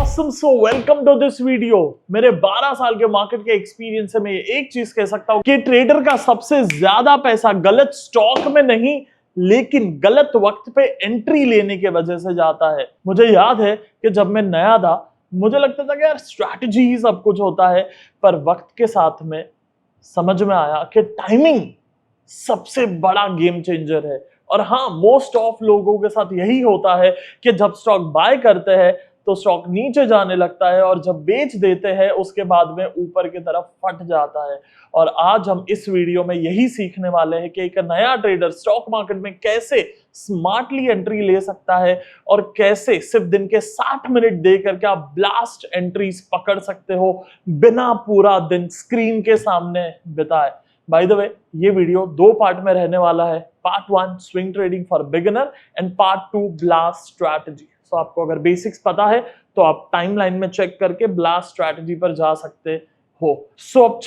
awesome, so welcome to this video। मेरे 12 साल के मार्केट के एक्सपीरियंस से मैं एक चीज कह सकता हूं कि ट्रेडर का सबसे ज्यादा पैसा गलत स्टॉक में नहीं लेकिन गलत वक्त पे एंट्री लेने की वजह से जाता है। मुझे याद है कि जब मैं नया था मुझे लगता था कि यार स्ट्रैटेजी ही सब कुछ होता है, पर वक्त के साथ में समझ में आया कि टाइमिंग सबसे बड़ा गेम चेंजर है। और हाँ, मोस्ट ऑफ लोगों के साथ यही होता है कि जब स्टॉक बाय करते हैं तो स्टॉक नीचे जाने लगता है और जब बेच देते हैं उसके बाद में ऊपर की तरफ फट जाता है। और आज हम इस वीडियो में यही सीखने वाले हैं कि एक नया ट्रेडर स्टॉक मार्केट में कैसे स्मार्टली एंट्री ले सकता है और कैसे सिर्फ दिन के 60 मिनट दे करके आप ब्लास्ट एंट्रीज पकड़ सकते हो बिना पूरा दिन स्क्रीन के सामने बिताए। बाय द वे, ये वीडियो 2 पार्ट में रहने वाला है। Part 1 swing trading for beginner and part 2 blast strategy. तो आपको अगर बेसिक्स पता है तो आप टाइमलाइन में चेक करके ब्लास्ट स्ट्रैटेजी पर जा सकते हो। सो अब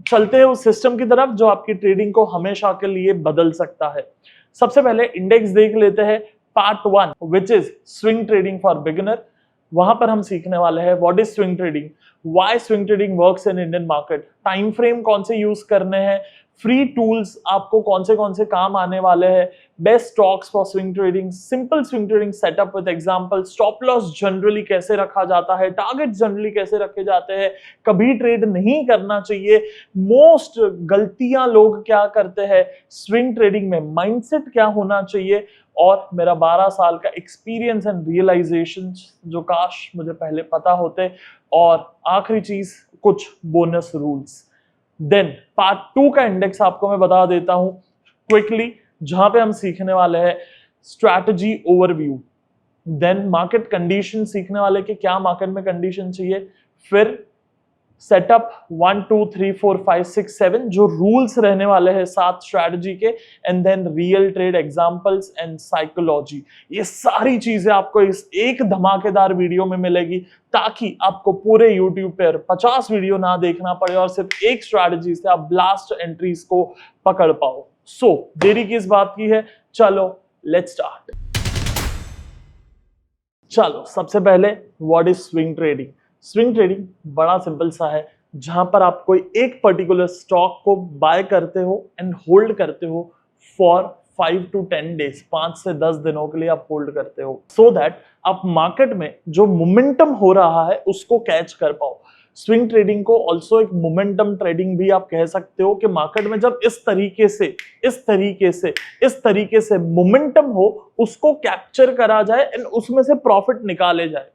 चलते हैं उस सिस्टम की तरफ जो आपकी ट्रेडिंग को हमेशा के लिए बदल सकता है। सबसे पहले इंडेक्स देख लेते हैं, part 1 which is swing trading for beginner. वहां पर हम सीखने वाले हैं what is swing trading, why swing trading works in Indian market, time frame कौन से यूज करने हैं, फ्री टूल्स आपको कौन से काम आने वाले हैं, best stocks for swing trading, simple swing trading setup with example, stop loss generally कैसे रखा जाता है, टारगेट जनरली कैसे रखे जाते हैं, कभी ट्रेड नहीं करना चाहिए, मोस्ट गलतियां लोग क्या करते हैं स्विंग ट्रेडिंग में, माइंडसेट क्या होना चाहिए, और मेरा 12 साल का एक्सपीरियंस एंड रियलाइजेशन जो काश मुझे पहले पता होते, और आखिरी चीज कुछ बोनस रूल्स। देन पार्ट 2 का इंडेक्स आपको मैं बता देता हूं क्विकली, जहां पे हम सीखने वाले हैं strategy overview, then market condition सीखने वाले कि क्या मार्केट में कंडीशन चाहिए, फिर सेटअप 1 2 3 4 5 6 7 जो रूल्स रहने वाले हैं 7 स्ट्रैटेजी के, and then real trade examples and psychology. ये सारी चीजें आपको इस एक धमाकेदार वीडियो में मिलेगी ताकि आपको पूरे YouTube पर 50 वीडियो ना देखना पड़े और सिर्फ एक स्ट्रैटेजी से आप ब्लास्ट एंट्रीज को पकड़ पाओ। सो देरी किस बात की है, चलो लेट्स स्टार्ट। चलो सबसे पहले what is swing trading. Swing trading बड़ा सिंपल सा है, जहां पर आप कोई एक पर्टिकुलर स्टॉक को बाय करते हो एंड होल्ड करते हो फॉर 5 to 10 डेज, 5 से 10 दिनों के लिए आप होल्ड करते हो सो दैट आप मार्केट में जो मोमेंटम हो रहा है उसको कैच कर पाओ। स्विंग ट्रेडिंग को ऑल्सो एक मोमेंटम ट्रेडिंग भी आप कह सकते हो कि मार्केट में जब इस तरीके से मोमेंटम हो उसको कैप्चर करा जाए एंड उसमें से प्रॉफिट निकाले जाए।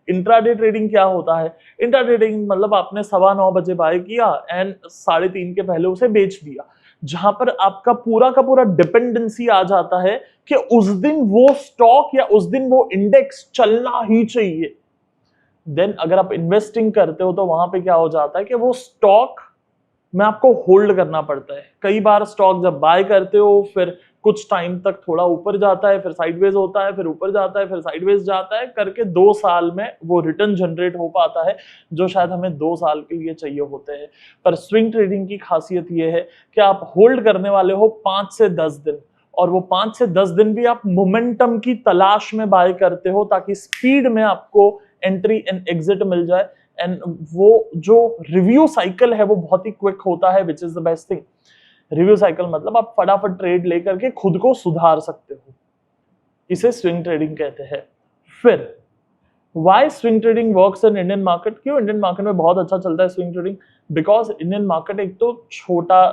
इंट्राडे ट्रेडिंग क्या होता है, इंट्राडे ट्रेडिंग मतलब आपने 9:15 बजे बाय किया एंड 3:30 के पहले उसे बेच दिया, जहां पर आपका पूरा का पूरा डिपेंडेंसी आ जाता है कि उस दिन वो स्टॉक या उस दिन वो इंडेक्स चलना ही चाहिए। देन अगर आप इन्वेस्टिंग करते हो तो वहां पे क्या हो जाता है कि वो स्टॉक में आपको होल्ड करना पड़ता है। कई बार स्टॉक जब बाय करते हो फिर कुछ टाइम तक थोड़ा ऊपर जाता है, फिर साइडवेज होता है, फिर ऊपर जाता है, फिर साइडवेज जाता है, करके 2 साल में वो रिटर्न जनरेट हो पाता है जो शायद हमें 2 साल के लिए चाहिए होते हैं। पर स्विंग ट्रेडिंग की खासियत ये है कि आप होल्ड करने वाले हो 5 से 10 दिन, और वो 5 से 10 दिन भी आप मोमेंटम की तलाश में बाय करते हो ताकि स्पीड में आपको एंट्री एंड एग्जिट मिल जाए। एंड वो जो रिव्यू साइकिल है वो बहुत ही क्विक होता है, which is the best thing. Review cycle मतलब आप फटाफट ट्रेड लेकर के खुद को सुधार सकते हो, इसे स्विंग ट्रेडिंग कहते हैं। फिर why swing trading works in Indian market, क्यों इंडियन मार्केट में बहुत अच्छा चलता है swing trading, because Indian market एक तो छोटा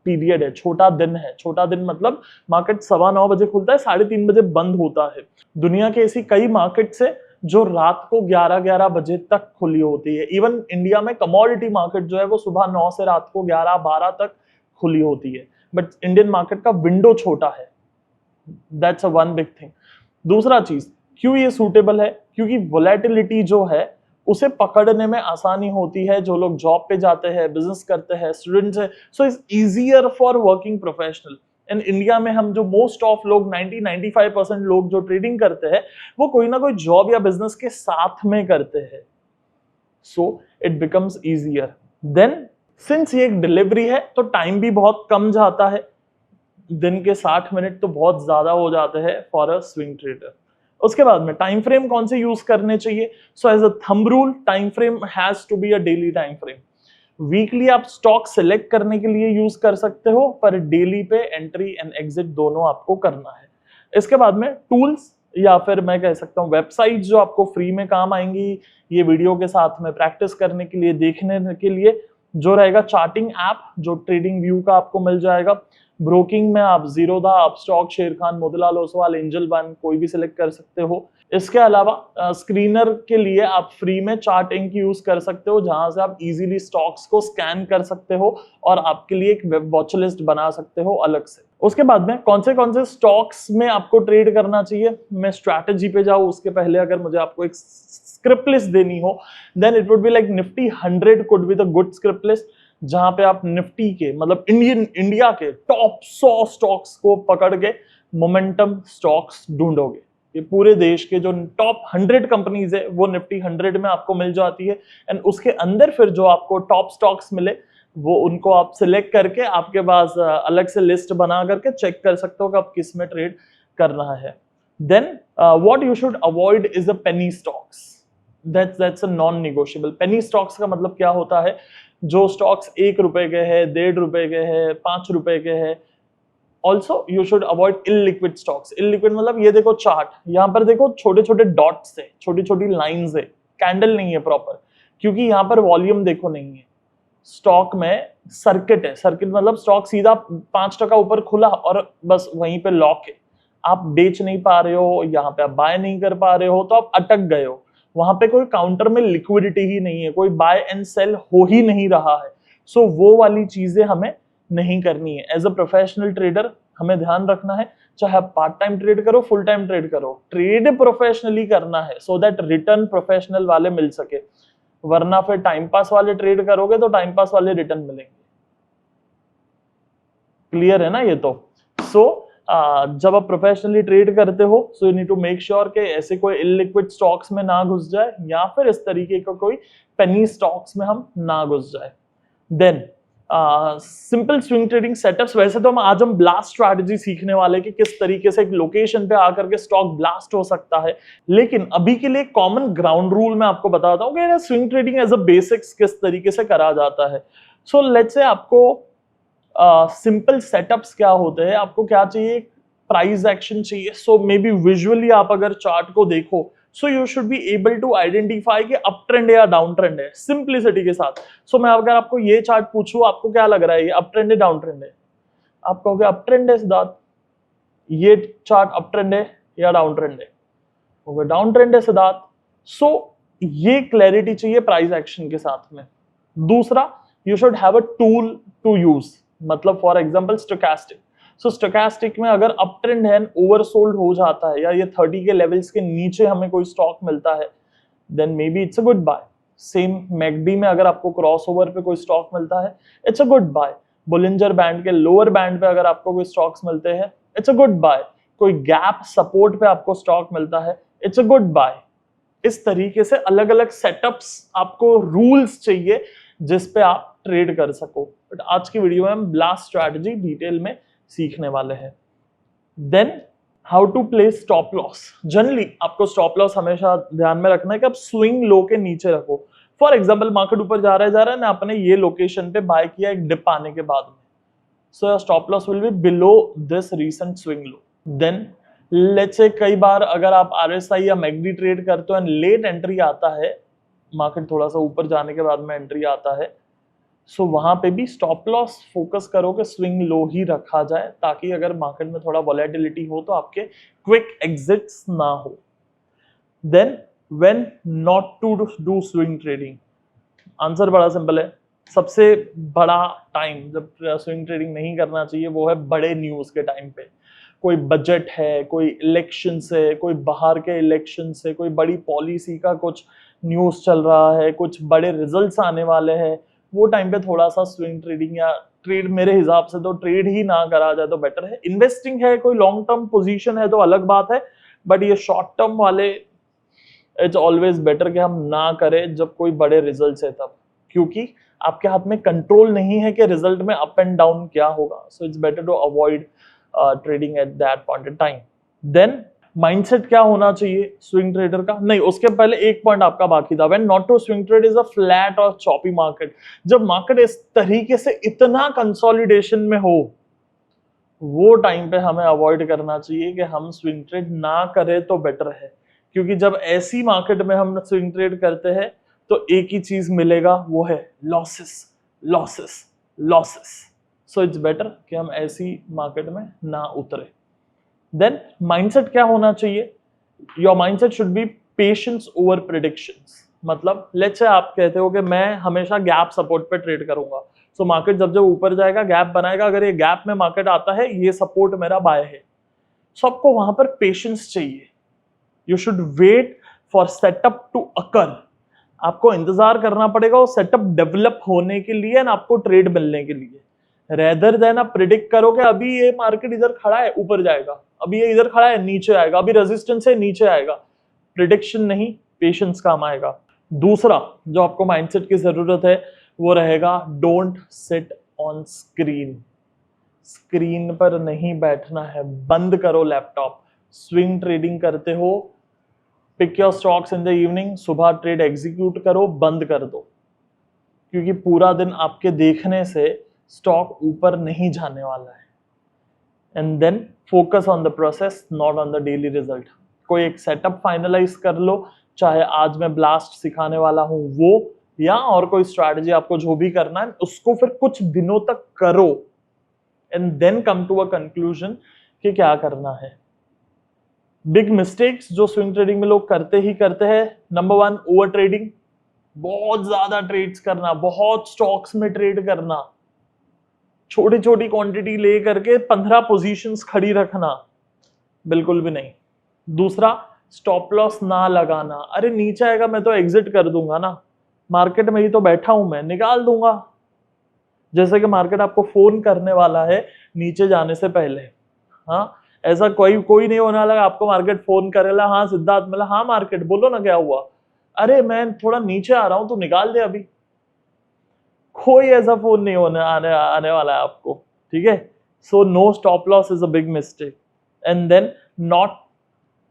पीरियड है, छोटा दिन है। छोटा दिन मतलब मार्केट 9:15 बजे खुलता है, 3:30 बजे बंद होता है। दुनिया के ऐसी कई मार्केट से जो रात को 11-11 बजे तक खुली होती है। इवन इंडिया में कमोडिटी मार्केट जो है वो सुबह 9 से रात को 11-12 तक खुली होती है, बट इंडियन मार्केट का विंडो छोटा है। That's a one big thing. दूसरा चीज क्यों ये सूटेबल है, क्योंकि वोलेटिलिटी जो है उसे पकड़ने में आसानी होती है। जो लोग जॉब पे जाते हैं, बिजनेस करते हैं, स्टूडेंट्स है, so it's easier for working professional. In India में हम जो मोस्ट ऑफ लोग 90-95% लोग जो ट्रेडिंग करते हैं वो कोई ना कोई जॉब या बिजनेस के साथ में करते हैं, so it becomes easier. Then since ये एक डिलीवरी है तो टाइम भी बहुत कम जाता है, दिन के 60 मिनट तो बहुत ज्यादा हो जाते हैं फॉर अ स्विंग ट्रेडर। उसके बाद में टाइम फ्रेम कौन से यूज करने चाहिए? So as a thumb rule, time frame has to be a daily time frame. Weekly आप स्टॉक सिलेक्ट करने के लिए यूज कर सकते हो, पर डेली पे एंट्री एंड एग्जिट दोनों आपको करना है। इसके बाद में टूल्स या फिर मैं कह सकता हूँ वेबसाइट जो आपको फ्री में काम आएंगी ये वीडियो के साथ में प्रैक्टिस करने के लिए, देखने के लिए, जो रहेगा चार्टिंग ऐप जो ट्रेडिंग व्यू का आपको मिल जाएगा। ब्रोकिंग में आप जीरोधा, अपस्टॉक, शेरखान, मोतीलाल ओसवाल, एंजल वन कोई भी सिलेक्ट कर सकते हो। इसके अलावा स्क्रीनर के लिए आप फ्री में चार्ट इंक यूज कर सकते हो, जहां से आप इजीली स्टॉक्स को स्कैन कर सकते हो और आपके लिए एक वेब वॉच लिस्ट बना सकते हो अलग से। उसके बाद में कौन से स्टॉक्स में आपको ट्रेड करना चाहिए, मैं स्ट्रैटेजी पे जाऊं उसके पहले अगर मुझे आपको एक स्क्रिप्ट लिस्ट देनी हो, then it would be like Nifty 100 could be the good script list, जहां पे आप निफ्टी के मतलब इंडिया के टॉप 100 स्टॉक्स को पकड़ के मोमेंटम स्टॉक्स ढूंढोगे। ये पूरे देश के जो टॉप 100 कंपनीज है वो निफ्टी 100 में आपको मिल जाती है, एंड उसके अंदर फिर जो आपको टॉप स्टॉक्स मिले वो उनको आप सिलेक्ट करके आपके पास अलग से लिस्ट बना करके चेक कर सकते हो कि आप किस में ट्रेड करना है। Then what you should avoid is the penny stocks, that's a non negotiable. Penny stocks का मतलब क्या होता है? जो स्टॉक्स 1 रुपए के है, 1.5 रुपए के है, 5 रुपए के है। Also you should avoid illiquid stocks. Illiquid मतलब ये देखो चार्ट, यहाँ पर देखो छोटे छोटे डॉट्स है, छोटी छोटी लाइन्स है, कैंडल नहीं है प्रॉपर, क्योंकि यहाँ पर वॉल्यूम देखो नहीं है। स्टॉक में सर्किट है, सर्किट मतलब स्टॉक सीधा 5% ऊपर खुला और बस वहीं पे लॉक है, आप बेच नहीं पा रहे हो, यहाँ पे आप बाय नहीं कर पा रहे हो, तो आप अटक गए हो। वहां पे कोई काउंटर में लिक्विडिटी ही नहीं है, कोई बाय एंड सेल हो ही नहीं रहा है। सो वो वाली चीजें हमें नहीं करनी है। एज अ प्रोफेशनल ट्रेडर हमें ध्यान रखना है, चाहे आप पार्ट टाइम ट्रेड करो, फुल टाइम ट्रेड करो, ट्रेड प्रोफेशनली करना है सो दैट रिटर्न प्रोफेशनल वाले मिल सके, वरना फिर टाइम पास वाले ट्रेड करोगे तो टाइम पास वाले रिटर्न मिलेंगे। क्लियर है ना ये तो? जब आप प्रोफेशनली ट्रेड करते हो so you need to make sure कि ऐसे कोई इलिक्विड स्टॉक्स में ना घुस जाए, या फिर इस तरीके का कोई पेनी स्टॉक्स में हम ना घुस जाए। Then simple swing trading setups. वैसे तो आज हम ब्लास्ट स्ट्रैटेजी सीखने वाले कि किस तरीके से एक लोकेशन पे आकर के स्टॉक ब्लास्ट हो सकता है, लेकिन अभी के लिए कॉमन ग्राउंड रूल मैं आपको बताता हूँ कि swing trading as a basics किस तरीके से करा जाता है। सो लेट्स से आपको सिंपल सेटअप्स क्या होते हैं, आपको क्या चाहिए? प्राइस एक्शन चाहिए। सो मे बी विजुअली आप अगर चार्ट को देखो, so you should be able to identify कि अप ट्रेंड है या डाउन ट्रेंड है, सिंप्लिसिटी के साथ। सो मैं अगर आपको ये चार्ट पूछूं, आपको क्या लग रहा है, ये अप ट्रेंड है डाउन ट्रेंड है? आप कहोगे अप ट्रेंड है सिद्धार्थ। ये चार्ट अप ट्रेंड है या डाउन ट्रेंड है? डाउन ट्रेंड है सिद्धार्थ। सो ये क्लैरिटी चाहिए प्राइस एक्शन के साथ में। दूसरा, you should have a tool to use, मतलब for example stochastic. So stochastic में अगर अप ट्रेंड है, ओवरसोल्ड हो जाता है, या ये 30 के लेवल्स के नीचे हमें कोई स्टॉक मिलता है, then maybe it's a good buy. Same MACD में अगर आपको क्रॉसओवर पे कोई स्टॉक मिलता है, it's a good buy. Bollinger band के लोअर बैंड पे अगर आपको कोई स्टॉक्स मिलते हैं, इट्स अ गुड बाय। कोई गैप सपोर्ट पे आपको स्टॉक मिलता है, इट्स अ गुड बाय। इस तरीके से अलग अलग सेटअप्स, आपको रूल्स चाहिए जिस पे आप ट्रेड कर सको। बट आज की वीडियो में हम ब्लास्ट स्ट्रैटेजी डिटेल में सीखने वाले हैं। Then how to play stop loss. Generally आपको स्टॉप लॉस हमेशा ध्यान में रखना है कि आप स्विंग लो के नीचे रखो। फॉर एग्जांपल मार्केट ऊपर जा रहा है ना, आपने ये लोकेशन पे बाय किया एक डिप आने के बाद में, so stop loss will be below this recent swing low. Then let's say कई बार अगर आप आरएसआई या मैकडी ट्रेड करते हो एंड लेट एंट्री आता है, मार्केट थोड़ा सा ऊपर जाने के बाद में एंट्री आता है, सो वहां पे भी स्टॉप लॉस फोकस करो कि स्विंग लो ही रखा जाए, ताकि अगर मार्केट में थोड़ा वॉलेटिलिटी हो तो आपके क्विक एग्जिट्स ना हो। Then when not to do swing trading, answer बड़ा सिंपल है। सबसे बड़ा टाइम जब स्विंग ट्रेडिंग नहीं करना चाहिए वो है बड़े न्यूज के टाइम पे। कोई बजट है, कोई इलेक्शन है, कोई बाहर के इलेक्शन है, कोई बड़ी पॉलिसी का कुछ न्यूज चल रहा है, कुछ बड़े रिजल्ट्स आने वाले हैं, वो टाइम पे थोड़ा सा स्विंग ट्रेडिंग या ट्रेड मेरे हिसाब से तो ट्रेड ही ना करा जाए तो बेटर है। इन्वेस्टिंग है, कोई लॉन्ग टर्म पोजीशन है तो अलग बात है, बट ये शॉर्ट टर्म वाले इट्स ऑलवेज बेटर कि हम ना करें जब कोई बड़े रिजल्ट्स है तब, क्योंकि आपके हाथ में कंट्रोल नहीं है कि रिजल्ट में अप एंड डाउन क्या होगा। So it's better to avoid trading at that point in time. Then mindset क्या होना चाहिए स्विंग ट्रेडर का? नहीं, उसके पहले एक पॉइंट आपका बाकी था। When not to swing trade is a flat और चॉपी मार्केट। जब मार्केट इस तरीके से इतना कंसोलिडेशन में हो, वो टाइम पे हमें अवॉइड करना चाहिए कि हम स्विंग ट्रेड ना करें तो बेटर है। क्योंकि जब ऐसी मार्केट में हम स्विंग ट्रेड करते हैं तो एक ही चीज मिलेगा, वो है losses, losses, losses. So it's better कि हम ऐसी मार्केट में ना उतरे। देन माइंडसेट क्या होना चाहिए? Your mindset should be patience over predictions. मतलब लेट्स से आप कहते हो कि मैं हमेशा गैप सपोर्ट पे ट्रेड करूंगा। सो मार्केट जब जब ऊपर जाएगा गैप बनाएगा, अगर ये गैप में मार्केट आता है, ये सपोर्ट मेरा बाय है। सो आपको वहां पर पेशेंस चाहिए। You should wait for setup to occur. आपको इंतजार करना पड़ेगा वो सेटअप डेवलप होने के लिए एंड आपको ट्रेड मिलने के लिए। रेदर देन आप प्रिडिक्ट करो कि अभी ये मार्केट इधर खड़ा है ऊपर जाएगा, अभी ये इधर खड़ा है नीचे आएगा, अभी रेजिस्टेंस है नीचे आएगा। प्रिडिक्शन नहीं, पेशेंस काम आएगा। दूसरा जो आपको माइंडसेट की जरूरत है वो रहेगा don't sit on screen. Screen पर नहीं बैठना है, बंद करो लैपटॉप। स्विंग ट्रेडिंग करते हो, pick your stocks in the evening, सुबह ट्रेड एग्जीक्यूट करो, बंद कर दो। क्योंकि पूरा दिन आपके देखने से स्टॉक ऊपर नहीं जाने वाला है। And then focus on the process, not on the daily result. कोई एक सेटअप फाइनलाइज कर लो, चाहे आज मैं ब्लास्ट सिखाने वाला हूं वो, या और कोई स्ट्रैटेजी आपको जो भी करना है उसको फिर कुछ दिनों तक करो and then come to a conclusion कि क्या करना है। बिग मिस्टेक्स जो स्विंग ट्रेडिंग में लोग करते ही करते हैं, नंबर 1 ओवर ट्रेडिंग। बहुत ज्यादा ट्रेड्स करना, बहुत स्टॉक्स में ट्रेड करना, छोटी छोटी क्वांटिटी ले करके 15 पोजीशंस खड़ी रखना, बिल्कुल भी नहीं। दूसरा, स्टॉप लॉस ना लगाना। अरे नीचे आएगा मैं तो एग्जिट कर दूंगा ना, मार्केट में ही तो बैठा हूं, मैं निकाल दूंगा। जैसे कि मार्केट आपको फोन करने वाला है नीचे जाने से पहले। हाँ, ऐसा कोई कोई नहीं होने वाला आपको मार्केट फोन करेगा, हाँ सिद्धार्थ मिला, हाँ मार्केट बोलो ना क्या हुआ, अरे मैं थोड़ा नीचे आ रहा हूं तो निकाल दे अभी। कोई ऐसा फोन नहीं होने आने वाला है आपको, ठीक है। So no stop loss is a big mistake. And then not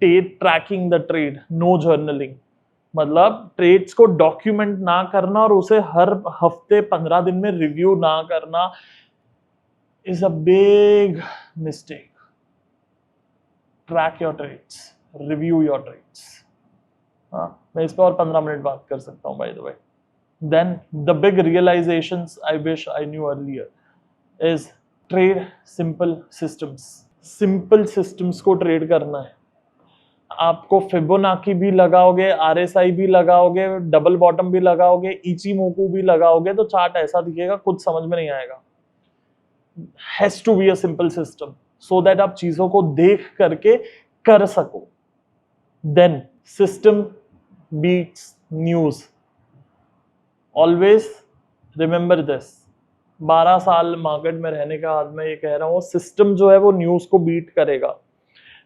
tracking the trade, no journaling. मतलब ट्रेड्स को डॉक्यूमेंट ना करना और उसे हर हफ्ते 15 दिन में रिव्यू ना करना is a big mistake. Track your trades, review your trades. हाँ, मैं इस पर और 15 मिनट बात कर सकता हूँ by the way. Then the big realizations I wish I knew earlier is trade simple systems. Simple systems को ट्रेड करना है। आपको फिबोनाची भी लगाओगे, RSI भी लगाओगे, डबल बॉटम भी लगाओगे, इचिमोकू भी लगाओगे तो चार्ट ऐसा दिखेगा, कुछ समझ में नहीं आएगा। Has to be a simple system so that आप चीजों को देख करके कर सको। Then system beats news. Always remember this. 12 साल मार्केट में रहने के बाद मैं ये कह रहा हूँ, सिस्टम जो है वो न्यूज को बीट करेगा।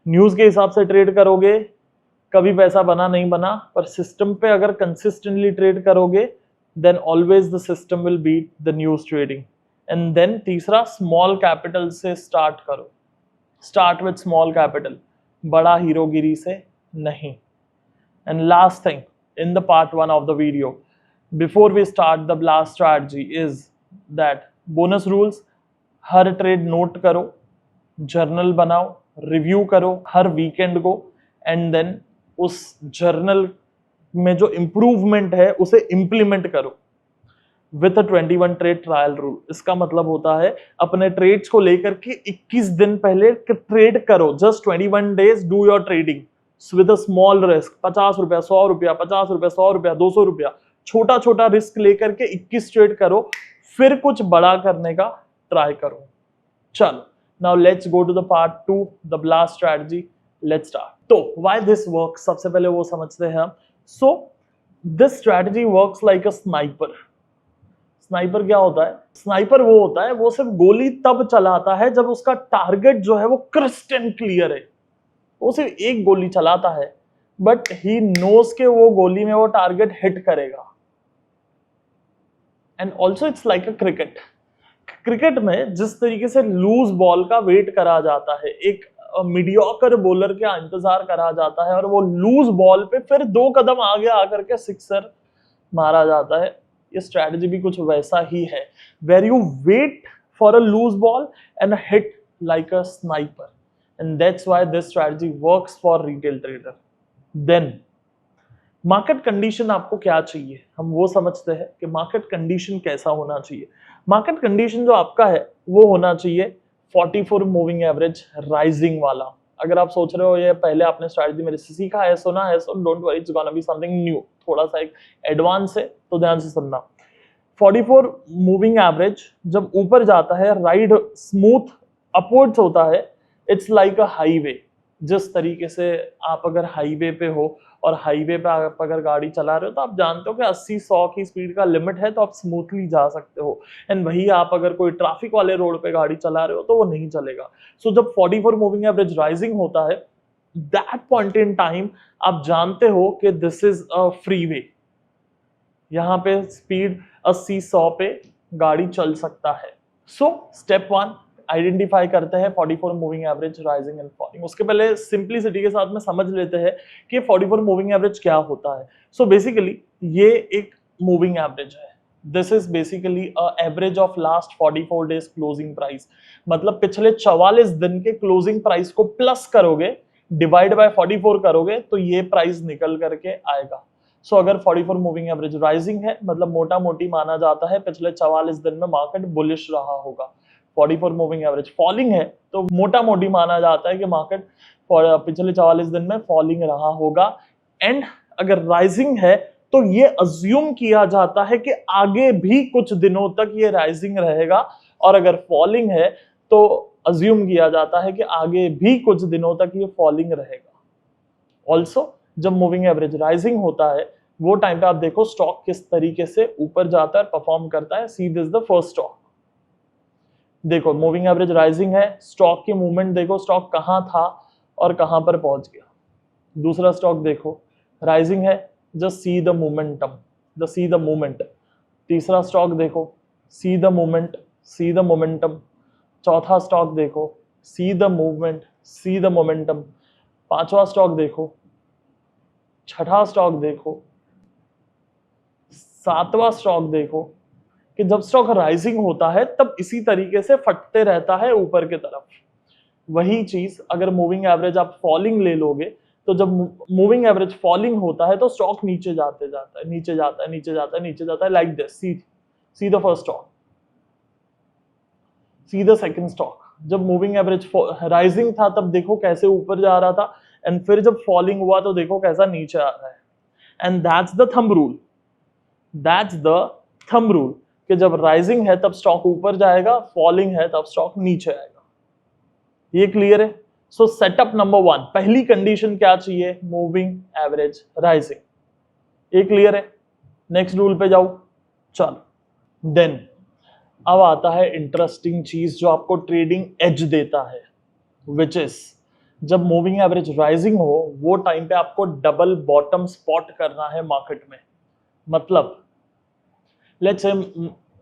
न्यूज के हिसाब से ट्रेड करोगे, कभी पैसा बना नहीं बना, पर सिस्टम पे अगर कंसिस्टेंटली ट्रेड करोगे then always the system will beat the news trading. And then तीसरा, स्मॉल कैपिटल से स्टार्ट करो। स्टार्ट विथ स्मॉल कैपिटल, बड़ा हीरोगिरी से नहीं। And last thing in the part 1 of the video, before we start the blast strategy, is that bonus rules। Her trade note करो, journal बनाओ, review करो हर weekend को, एंड देन उस journal में जो इंप्रूवमेंट है उसे इंप्लीमेंट करो with a 21 trade trial rule. इसका मतलब होता है अपने ट्रेड्स को लेकर के 21 दिन पहले ट्रेड करो। Just 21 days do your trading with a small risk. 50 रुपया, 100 रुपया, 50 रुपया, 100 रुपया, 200 रुपया, छोटा छोटा रिस्क लेकर के 21 ट्रेड करो, फिर कुछ बड़ा करने का ट्राई करो। चलो, now let's go to the part 2, the blast strategy. Let's start. तो व्हाई दिस वर्क, सबसे पहले वो समझते हैं हम। So this strategy works like a sniper. Sniper क्या होता है? स्नाइपर वो होता है, वो सिर्फ गोली तब चलाता है जब उसका टारगेट जो है वो क्रिस्टल एंड क्लियर है। वो सिर्फ एक गोली चलाता है, बट ही नोज के वो गोली में वो टारगेट हिट करेगा। And also it's like a cricket. Cricket में जिस तरीके से लूज बॉल का वेट करा जाता है, एक मीडियोकर बॉलर का इंतजार करा जाता है और वो लूज बॉल पे फिर 2 कदम आगे आकर के सिक्सर मारा जाता है। ये स्ट्रैटेजी भी कुछ वैसा ही है, where you wait for a loose ball and hit like a sniper, and that's why this strategy works for retail trader. Then market condition आपको क्या चाहिए, हम वो समझते हैं कि मार्केट कंडीशन कैसा होना चाहिए। मार्केट कंडीशन जो आपका है वो होना चाहिए 44 मूविंग एवरेज राइजिंग वाला। अगर आप सोच रहे हो ये पहले आपने स्ट्रैटेजी मेरे से सीखा है, सुना है, so don't worry, it's gonna be something new, थोड़ा सा एक एडवांस है, तो ध्यान से सुनना। 44 मूविंग एवरेज जब ऊपर जाता है, राइड स्मूथ अपवर्ड्स होता है, इट्स लाइक अ हाईवे। जिस तरीके से आप अगर हाईवे पे हो और हाईवे पे आप अगर गाड़ी चला रहे हो तो आप जानते हो कि 80-100 की स्पीड का लिमिट है, तो आप स्मूथली जा सकते हो, एंड वही आप अगर कोई ट्रैफिक वाले रोड पे गाड़ी चला रहे हो तो वो नहीं चलेगा। सो जब 44 मूविंग एवरेज राइजिंग होता है, दैट पॉइंट इन टाइम आप जानते हो कि दिस इज अ फ्रीवे, यहाँ पे स्पीड 80-100 पे गाड़ी चल सकता है। सो स्टेप 1 आइडेंटिफाई करते हैं 44 moving average rising and falling. उसके पहले सिंप्लिसिटी के साथ में समझ लेते हैं कि 44 मूविंग एवरेज क्या होता है। सो बेसिकली ये एक मूविंग एवरेज है, this is basically a average of last 44 days closing price. मतलब पिछले 44 दिन के क्लोजिंग प्राइस को प्लस करोगे, डिवाइड बाय 44 करोगे तो ये प्राइस निकल करके आएगा। सो अगर 44 मूविंग एवरेज राइजिंग है, मतलब मोटा मोटी माना जाता है पिछले 44 दिन में मार्केट बुलिश रहा होगा। 44 मूविंग एवरेज फॉलिंग है तो मोटा मोटी माना जाता है कि मार्केट पिछले 44 दिन में फॉलिंग रहा होगा। एंड अगर राइजिंग है तो ये अज्यूम किया जाता है कि आगे भी कुछ दिनों तक ये राइजिंग रहेगा, और अगर फॉलिंग है तो अज्यूम किया जाता है कि आगे भी कुछ दिनों तक ये फॉलिंग रहेगा। ऑल्सो जब मूविंग एवरेज राइजिंग होता है वो टाइम पे आप देखो स्टॉक किस तरीके से ऊपर जाता है, परफॉर्म करता है। See this the first stock, देखो मूविंग एवरेज राइजिंग है, स्टॉक की मूवमेंट देखो, स्टॉक कहां था और कहां पर पहुंच गया। दूसरा स्टॉक देखो राइजिंग है, just see the momentum, just see the movement. तीसरा स्टॉक देखो, see the movement, see the momentum. चौथा स्टॉक देखो, see the movement, see the momentum. पांचवा स्टॉक देखो, छठा स्टॉक देखो, सातवां स्टॉक देखो, कि जब स्टॉक राइजिंग होता है तब इसी तरीके से फटते रहता है ऊपर की तरफ। वही चीज अगर मूविंग एवरेज आप फॉलिंग ले लोगे तो जब मूविंग एवरेज फॉलिंग होता है तो स्टॉक नीचे जाते जाता है, नीचे जाता है, नीचे जाता है, नीचे जाता है, like this. See the first stock, see the second stock. जब मूविंग एवरेज राइजिंग था तब देखो कैसे ऊपर जा रहा था, एंड फिर जब फॉलिंग हुआ तो देखो कैसा नीचे आ रहा है। And that's the thumb rule, that's the thumb rule, कि जब राइजिंग है तब स्टॉक ऊपर जाएगा, फॉलिंग है तब स्टॉक नीचे आएगा। ये क्लियर है? सो सेटअप नंबर 1, पहली कंडीशन क्या चाहिए? Moving average rising. ये क्लियर है? नेक्स्ट रूल पे जाओ, चलो। देन अब आता है इंटरेस्टिंग चीज जो आपको ट्रेडिंग एज देता है, विच इज जब मूविंग एवरेज राइजिंग हो वो टाइम पे आपको डबल बॉटम स्पॉट करना है मार्केट में। मतलब let's say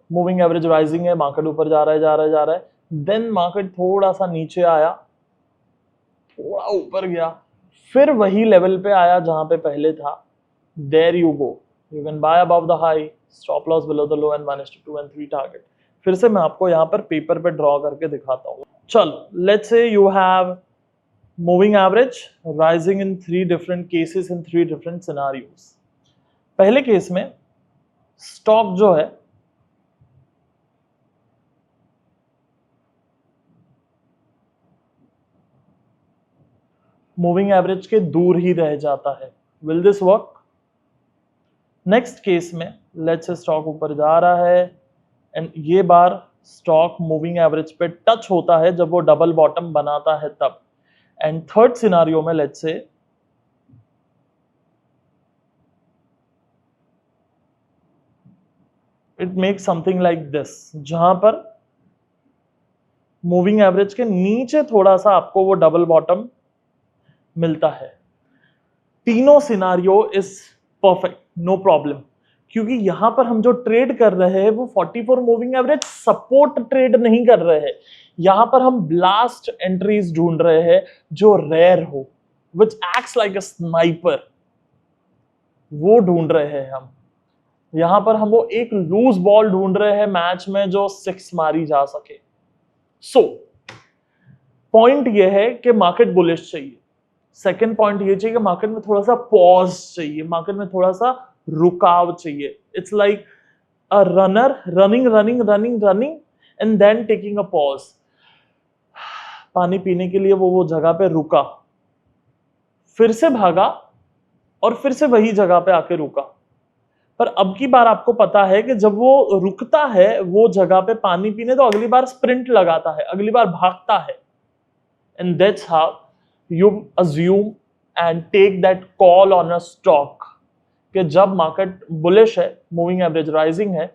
moving average rising है, मार्केट ऊपर जा रहा है, जा रहा है, जा रहा है, देन मार्केट थोड़ा सा नीचे आया, थोड़ा ऊपर गया, फिर वही लेवल पे आया जहां पे पहले था। There you go, you can buy above the high, stop loss below the low and 1 to 2 and 3 target. फिर से मैं आपको यहाँ पर पेपर पे ड्रॉ करके दिखाता हूँ। चलो let's say you have moving average rising in 3 different cases in 3 different scenarios. पहले केस में स्टॉक जो है मूविंग एवरेज के दूर ही रह जाता है। Will this work? Next case में लेट्स से स्टॉक ऊपर जा रहा है एंड ये बार स्टॉक मूविंग एवरेज पे टच होता है जब वो डबल बॉटम बनाता है तब। एंड थर्ड सिनारियो में let's say it makes something like this, जहां पर मूविंग एवरेज के नीचे थोड़ा सा आपको वो डबल बॉटम मिलता है। तीनों scenario is perfect, no problem. क्योंकि यहां पर हम जो ट्रेड कर रहे हैं वो 44 मूविंग एवरेज सपोर्ट ट्रेड नहीं कर रहे हैं, यहां पर हम ब्लास्ट एंट्रीज ढूंढ रहे हैं जो रेयर हो, which acts like a sniper, वो ढूंढ रहे हैं हम। यहां पर हम वो एक लूज बॉल ढूंढ रहे हैं मैच में जो 6 मारी जा सके। सो पॉइंट ये है कि मार्केट बुलिश चाहिए। सेकंड पॉइंट ये चाहिए कि मार्केट में थोड़ा सा पॉज चाहिए, मार्केट में थोड़ा सा रुकाव चाहिए। It's like a runner running running running running and then taking a pause. पानी पीने के लिए वो जगह पे रुका, फिर से भागा और फिर से वही जगह पे आके रुका। पर अब की बार आपको पता है कि जब वो रुकता है वो जगह पे पानी पीने, तो अगली बार स्प्रिंट लगाता है, अगली बार भागता है। And that's how you assume and take that call on a stock कि जब मार्केट बुलिश है, मूविंग एवरेज राइजिंग है,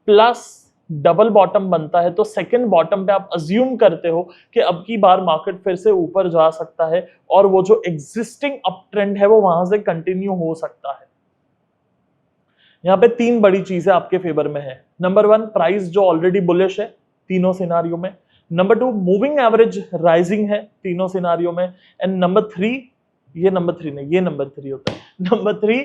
प्लस डबल बॉटम बनता है, तो सेकंड बॉटम पे आप अज्यूम करते हो कि अब की बार मार्केट फिर से ऊपर जा सकता है और वो जो एग्जिस्टिंग अप ट्रेंड है वो वहां से कंटिन्यू हो सकता है। यहां पे 3 बड़ी चीजें आपके फेवर में है। नंबर 1, प्राइस जो ऑलरेडी बुलिश है तीनों सिनारियों में। नंबर 2, मूविंग एवरेज राइजिंग है तीनों सिनारियों में। एंड नंबर 3, ये नंबर 3 नहीं, ये नंबर 3 होता है। नंबर 3,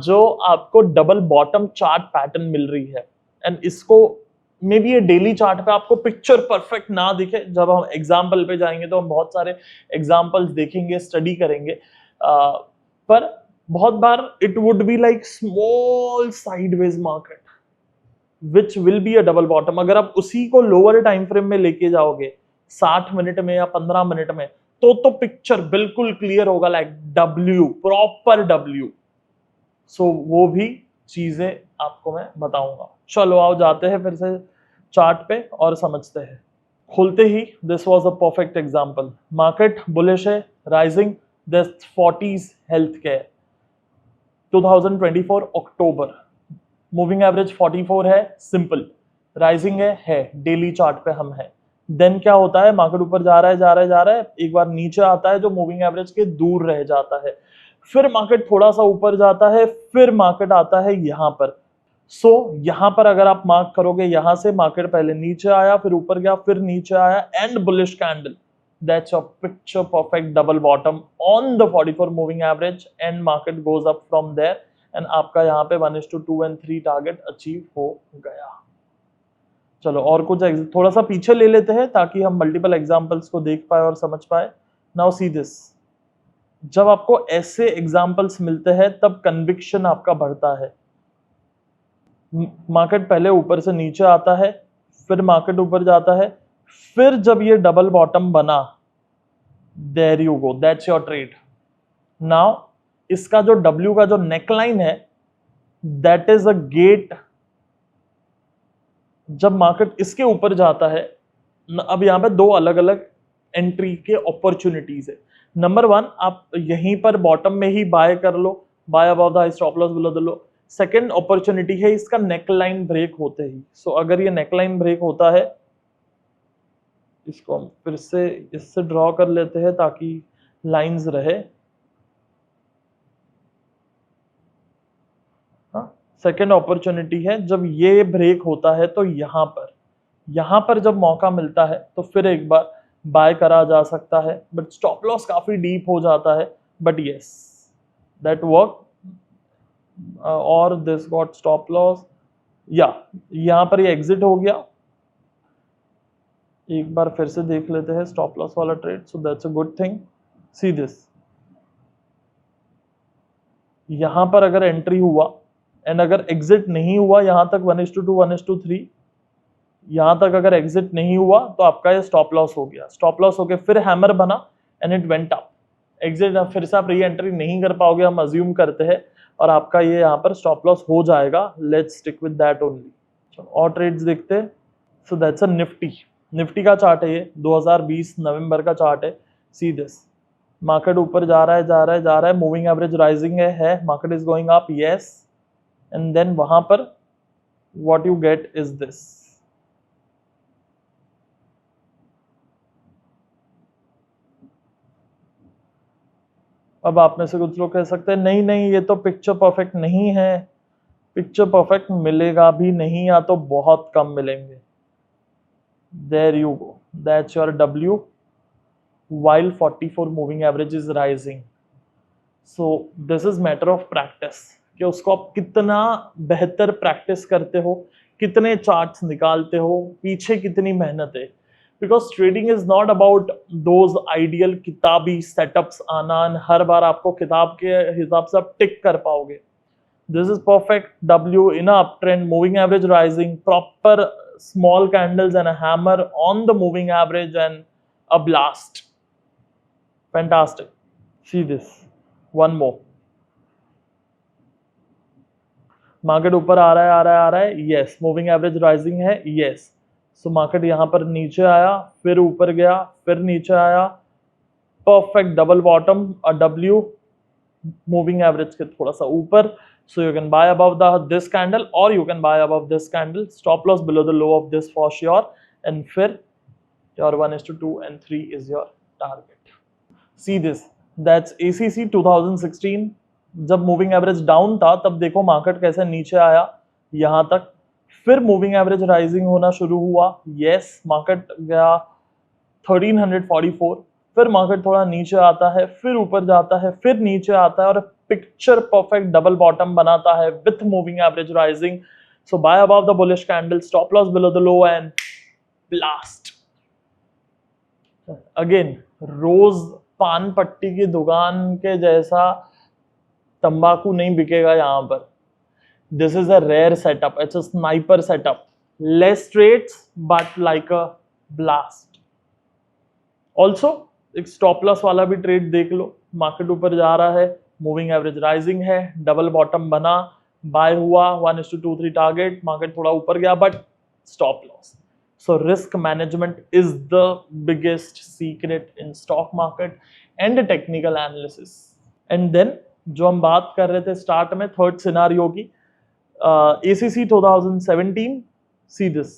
जो आपको डबल बॉटम चार्ट पैटर्न मिल रही है। एंड इसको मे बी ये डेली चार्ट पे आपको पिक्चर परफेक्ट ना दिखे, जब हम एग्जाम्पल पे जाएंगे तो हम बहुत सारे एग्जाम्पल्स देखेंगे, स्टडी करेंगे, पर बहुत बार it would be like small sideways market which will be a double bottom. अगर आप उसी को लोअर टाइम फ्रेम में लेके जाओगे 60 मिनट में या 15 मिनट में, तो पिक्चर बिल्कुल क्लियर होगा, लाइक डब्ल्यू, प्रॉपर डब्ल्यू। सो वो भी चीजें आपको मैं बताऊंगा। चलो आओ जाते हैं फिर से चार्ट पे और समझते हैं। खुलते ही this was a perfect example. Market bullish है, rising, this 40s health care, 2024 October, moving average 44 है, सिंपल, राइजिंग है डेली चार्ट पे हम है। देन क्या होता है, मार्केट ऊपर जा रहा है जा रहा है जा रहा है, एक बार नीचे आता है जो मूविंग एवरेज के दूर रह जाता है, फिर मार्केट थोड़ा सा ऊपर जाता है, फिर मार्केट आता है यहां पर। सो यहां पर अगर आप मार्क करोगे, यहां से मार्केट पहले नीचे आया, फिर ऊपर गया, फिर नीचे आया, and bullish candle, that's a picture perfect double bottom on the 44 moving average and market goes up from there and आपका यहाँ पे 1:2 and 3 टारगेट अचीव हो गया। चलो और कुछ थोड़ा सा पीछे ले लेते हैं ताकि हम मल्टीपल एग्जांपल्स को देख पाए और समझ पाए। नाउ सी दिस, जब आपको ऐसे एग्जांपल्स मिलते हैं तब कन्विक्शन आपका बढ़ता है। मार्केट पहले ऊपर से नीचे आता है, फिर मार्केट ऊपर जाता है, फिर जब ये डबल बॉटम बना, there you go, that's your trade. Now इसका जो डब्ल्यू का जो नेकलाइन है, दैट इज अ गेट। जब मार्केट इसके ऊपर जाता है, अब यहां पे 2 अलग अलग एंट्री के अपॉर्चुनिटीज है। नंबर 1, आप यहीं पर बॉटम में ही बाय कर लो, buy above the stop loss below the low. Second opportunity है इसका नेकलाइन ब्रेक होते ही। सो अगर ये नेकलाइन ब्रेक होता है, इसको हम फिर से इससे ड्रॉ कर लेते हैं ताकि लाइंस रहे। सेकेंड अपॉर्चुनिटी है जब ये ब्रेक होता है, तो यहां पर जब मौका मिलता है तो फिर एक बार बाय करा जा सकता है, बट स्टॉप लॉस काफी डीप हो जाता है, बट यस दैट वर्क। और दिस गॉट स्टॉप लॉस, या यहां पर ये एग्जिट हो गया। एक बार फिर से देख लेते हैं स्टॉप लॉस वाला trade, so that's a good thing. See this, यहां पर अगर एंट्री हुआ एंड अगर एग्जिट नहीं हुआ यहां तक 1:2 1:3, यहां तक अगर एग्जिट नहीं हुआ तो आपका ये स्टॉप लॉस हो गया। स्टॉप लॉस हो गया, फिर हैमर बना and it went up, exit, फिर से आप री एंट्री नहीं कर पाओगे, हम अज्यूम करते हैं, और आपका ये यहाँ पर स्टॉप लॉस हो जाएगा। Let's stick with that only. और ट्रेड्स देखते हैं। So that's a Nifty, Nifty का चार्ट है ये, 2020 नवंबर का चार्ट है। सी दिस, मार्केट ऊपर जा रहा है जा रहा है जा रहा है, मूविंग एवरेज राइजिंग है, market is going up, yes, and then वहां पर what you get is this. अब आप में से कुछ लोग कह सकते हैं नहीं नहीं ये तो पिक्चर परफेक्ट नहीं है, पिक्चर परफेक्ट मिलेगा भी नहीं या तो बहुत कम मिलेंगे। There you go, that's your W while 44 moving average is rising. So this is matter of practice कि उसको आप कितना बेहतर प्रैक्टिस करते हो, कितने चार्ट्स निकालते हो, पीछे कितनी मेहनत है। Because trading is not about those ideal किताबी सेटअप्स आना, हर बार आपको किताब के हिसाब से आप टिक कर पाओगे। This is perfect W in a uptrend, moving average rising, proper small candles and a hammer on the moving average and a blast. Fantastic. See this. One more. Market ऊपर आ रहा है, यस। मूविंग एवरेज राइजिंग है, yes. So market यहां पर नीचे आया, फिर ऊपर गया, फिर नीचे आया, परफेक्ट डबल बॉटम, अ W मूविंग एवरेज के थोड़ा सा ऊपर। So you can buy above this candle or you can buy above this candle. Stop loss below the low of this for sure. And फिर your 1:2 and 3 is your target. See this. That's ACC 2016. जब moving average down था तब देखो market कैसे नीचे आया यहां तक, फिर मूविंग एवरेज राइजिंग होना शुरू हुआ। यस, मार्केट गया 1344, फिर मार्केट थोड़ा नीचे आता है, फिर ऊपर जाता है, फिर नीचे आता है और पिक्चर परफेक्ट डबल बॉटम बनाता है with moving average rising. So buy above the bullish candle, stop loss below the low and blast. Again रोज पान पट्टी की दुकान के जैसा तंबाकू नहीं बिकेगा यहां पर। This is a rare setup, it's a sniper setup, less trades but like a blast. Also एक स्टॉप लॉस वाला भी ट्रेड देख लो, मार्केट ऊपर जा रहा है, मूविंग एवरेज राइजिंग है, डबल बॉटम बना, बाय हुआ, 1:2-3 टारगेट, मार्केट थोड़ा ऊपर गया but stop loss. So risk management is the biggest secret in stock market and technical analysis. And then जो हम बात कर रहे थे स्टार्ट में थर्ड सिनारियो की, ACC 2017, सी दिस।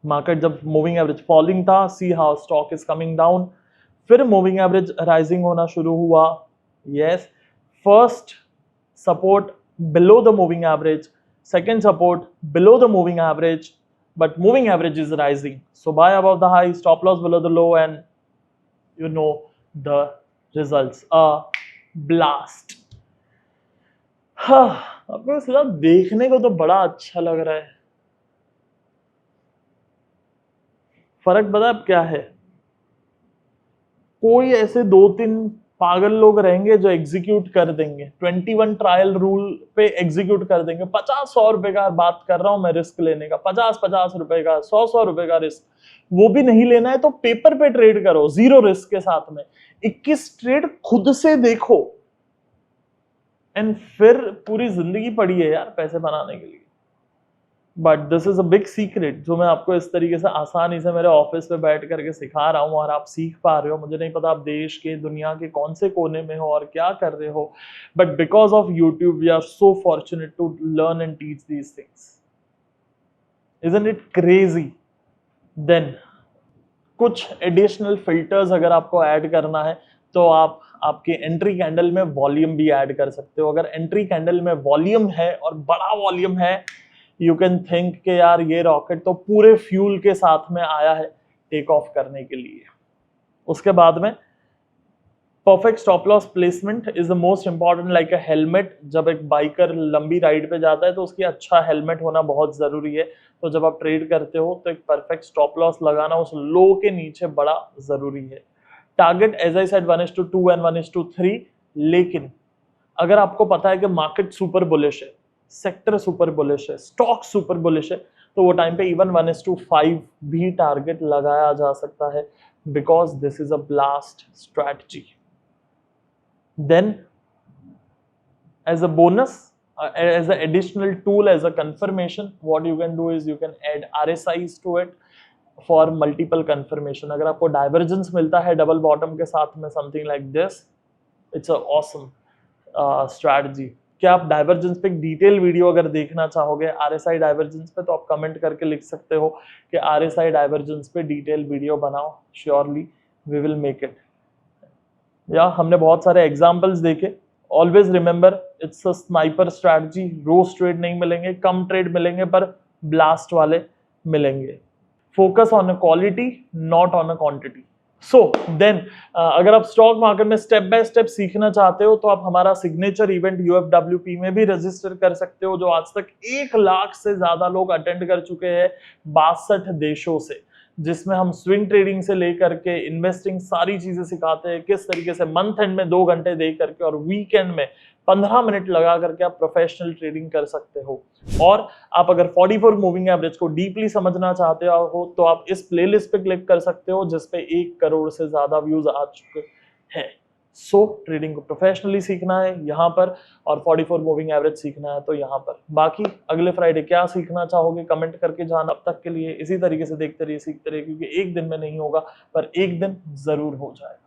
मार्केट जब मूविंग एवरेज फॉलिंग था, see how stock is coming down, फिर मूविंग एवरेज राइजिंग होना शुरू हुआ। Yes, first support below the moving average, second support below the moving average, but moving average is rising. So buy above the high, stop loss below the low and you know the results, a blast. हाँ, आपको सीधा देखने को तो बड़ा अच्छा लग रहा है, फर्क पता अब क्या है? कोई ऐसे 2-3 पागल लोग रहेंगे जो एग्जीक्यूट कर देंगे, 21 ट्रायल रूल पे एग्जीक्यूट कर देंगे। 50-100 रुपए का बात कर रहा हूं मैं रिस्क लेने का, 50-50 रुपए का, 100-100 रुपए का रिस्क, वो भी नहीं लेना है तो पेपर पे ट्रेड करो जीरो रिस्क के साथ में, 21 ट्रेड खुद से देखो एंड फिर पूरी जिंदगी पड़ी है यार पैसे बनाने के लिए। But this is a big secret जो मैं आपको इस तरीके से आसानी से मेरे ऑफिस पे बैठ करके सिखा रहा हूँ और आप सीख पा रहे हो। मुझे नहीं पता आप देश के दुनिया के कौन से कोने में हो और क्या कर रहे हो, but because of YouTube we are so fortunate to learn and teach these things. Isn't it crazy? Then कुछ एडिशनल फिल्टर्स अगर आपको ऐड करना है तो आप आपके एंट्री कैंडल में वॉल्यूम भी ऐड कर सकते हो। अगर एंट्री कैंडल में वॉल्यूम है और बड़ा वॉल्यूम है, यू कैन थिंक कि यार ये रॉकेट तो पूरे फ्यूल के साथ में आया है टेक ऑफ करने के लिए। उसके बाद में perfect stop loss placement is the most important, like a helmet. जब एक बाइकर लंबी राइड पे जाता है तो उसकी अच्छा हेलमेट होना बहुत जरूरी है। तो जब आप ट्रेड करते हो तो एक परफेक्ट स्टॉप लॉस लगाना उस लो के नीचे बड़ा जरूरी है। Target as I said 1:2 and 1:3। लेकिन अगर आपको पता है कि मार्केट सुपर बुलिश है, सेक्टर सुपर बुलिश है, स्टॉक सुपर बुलिश है, तो वो टाइम पे इवन 1:5 भी टारगेट लगाया जा सकता है, because this is a blast strategy. Then as a bonus, as an additional tool, as a confirmation, what you can do is you can add RSIs to it for multiple confirmation. अगर आपको divergence मिलता है double bottom के साथ में something like this, it's a awesome strategy. क्या आप divergence पे एक डिटेल वीडियो अगर देखना चाहोगे RSI डाइवर्जेंस पे, तो आप कमेंट करके लिख सकते हो कि RSI डाइवर्जेंस पे डिटेल वीडियो बनाओ, surely we will make it. या हमने बहुत सारे एग्जाम्पल्स देखे always remember it's a sniper strategy. रोज ट्रेड नहीं मिलेंगे, कम ट्रेड मिलेंगे, पर ब्लास्ट वाले मिलेंगे। Focus on a quality, not on a quantity. So then अगर आप स्टॉक मार्केट में स्टेप बाय स्टेप सीखना चाहते हो तो आप हमारा सिग्नेचर इवेंट UFWP में भी रजिस्टर कर सकते हो, जो आज तक 1 लाख से ज्यादा लोग अटेंड कर चुके हैं 62 देशों से, जिसमें हम स्विंग ट्रेडिंग से लेकर के इन्वेस्टिंग सारी चीजें सिखाते हैं, किस तरीके से मंथ एंड में 2 घंटे दे करके और वीकेंड में 15 मिनट लगा करके आप प्रोफेशनल ट्रेडिंग कर सकते हो। और आप अगर 44 मूविंग एवरेज को डीपली समझना चाहते हो तो आप इस प्लेलिस्ट पे क्लिक कर सकते हो, जिसपे 1 करोड़ से ज्यादा व्यूज आ चुके हैं। सो ट्रेडिंग को प्रोफेशनली सीखना है यहाँ पर, और 44 मूविंग एवरेज सीखना है तो यहाँ पर। बाकी अगले फ्राइडे क्या सीखना चाहोगे कमेंट करके जाना। अब तक के लिए इसी तरीके से देखते रहिए, सीखते रहिए, क्योंकि एक दिन में नहीं होगा पर एक दिन जरूर हो जाएगा।